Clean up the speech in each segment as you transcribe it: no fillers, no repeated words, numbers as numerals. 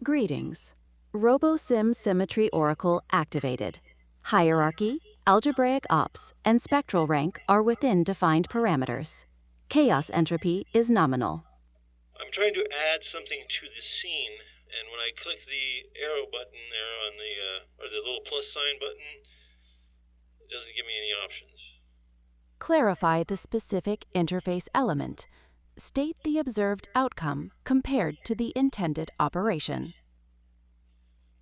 Greetings. RoboSim Symmetry Oracle activated. Hierarchy, algebraic ops, and spectral rank are within defined parameters. Chaos entropy is nominal. I'm trying to add something to the scene, and when I click the arrow button there on or the little plus sign button, it doesn't give me any options. Clarify the specific interface element. State the observed outcome compared to the intended operation.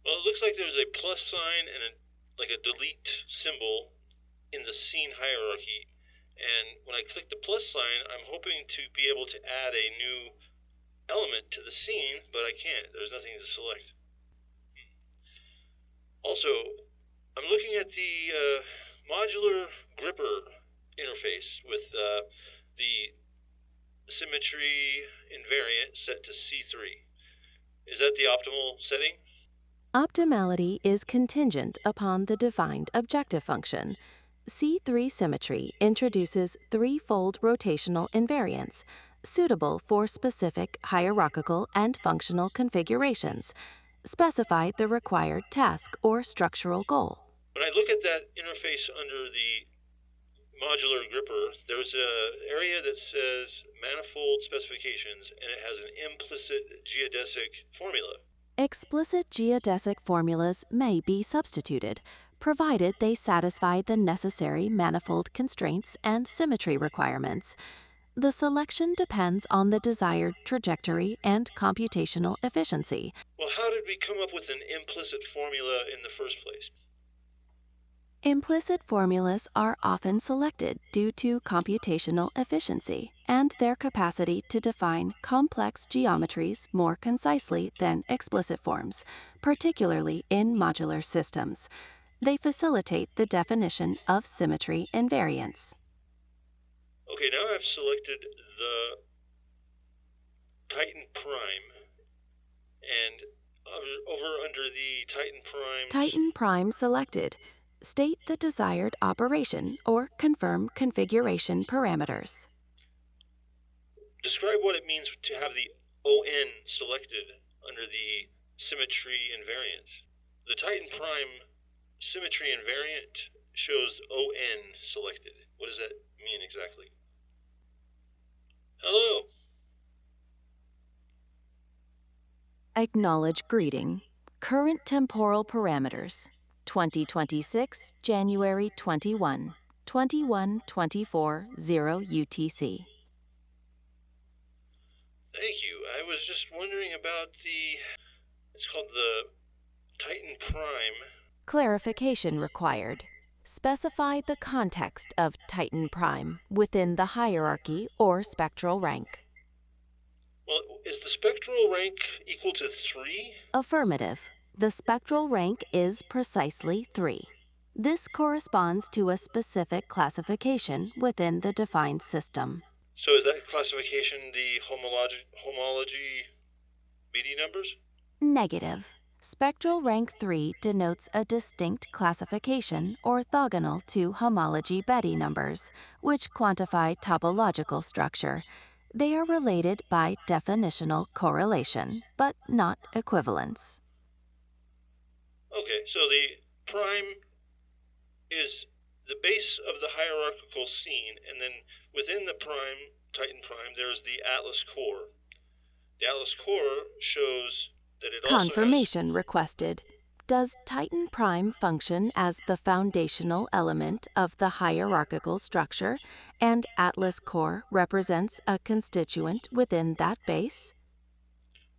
Well, it looks like there's a plus sign and like a delete symbol in the scene hierarchy, and when I click the plus sign, I'm hoping to be able to add a new element to the scene, but I can't. There's nothing to select. Also, I'm looking at the modular gripper interface with the symmetry invariant set to C3. Is that the optimal setting? Optimality is contingent upon the defined objective function. C3 symmetry introduces threefold rotational invariance, suitable for specific hierarchical and functional configurations. Specify the required task or structural goal. When I look at that interface under the modular gripper, there's an area that says manifold specifications, and it has an implicit geodesic formula. Explicit geodesic formulas may be substituted, provided they satisfy the necessary manifold constraints and symmetry requirements. The selection depends on the desired trajectory and computational efficiency. Well, how did we come up with an implicit formula in the first place? Implicit formulas are often selected due to computational efficiency and their capacity to define complex geometries more concisely than explicit forms, particularly in modular systems. They facilitate the definition of symmetry invariance. Okay, now I've selected the Titan Prime, and over under the Titan Prime... Titan Prime selected. State the desired operation or confirm configuration parameters. Describe what it means to have the ON selected under the symmetry invariant. The Titan Prime symmetry invariant shows ON selected. What does that mean exactly? Hello. Acknowledge greeting. Current temporal parameters. 2026, January 21, 2124, 0 UTC. Thank you. I was just wondering about it's called the Titan Prime. Clarification required. Specify the context of Titan Prime within the hierarchy or spectral rank. Well, is the spectral rank equal to 3? Affirmative. The spectral rank is precisely 3. This corresponds to a specific classification within the defined system. So is that classification the homology BD numbers? Negative. Spectral rank 3 denotes a distinct classification orthogonal to homology Betty numbers, which quantify topological structure. They are related by definitional correlation, but not equivalence. Okay, so the prime is the base of the hierarchical scene, and then within the prime, Titan Prime, there's the Atlas core. The Atlas core shows that it Confirmation requested. Does Titan Prime function as the foundational element of the hierarchical structure, and Atlas core represents a constituent within that base?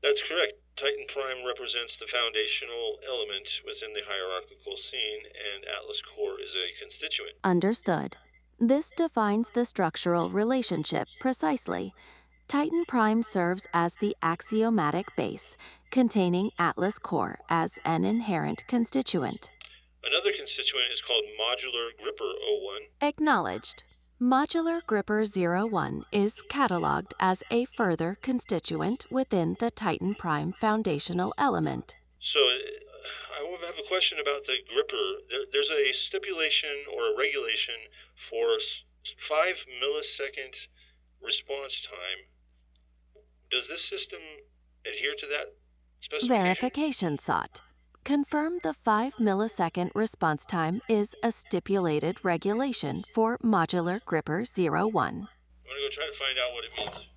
That's correct. Titan Prime represents the foundational element within the hierarchical scene, and Atlas core is a constituent. Understood. This defines the structural relationship precisely. Titan Prime serves as the axiomatic base, containing Atlas core as an inherent constituent. Another constituent is called modular gripper 01. Acknowledged. Modular gripper 01 is cataloged as a further constituent within the Titan Prime foundational element. So I have a question about the gripper. There's a stipulation or a regulation for 5 millisecond response time. Does this system adhere to that Specification? Verification sought. Confirm the 5-millisecond response time is a stipulated regulation for Modular Gripper 01. I'm going to go try to find out what it means.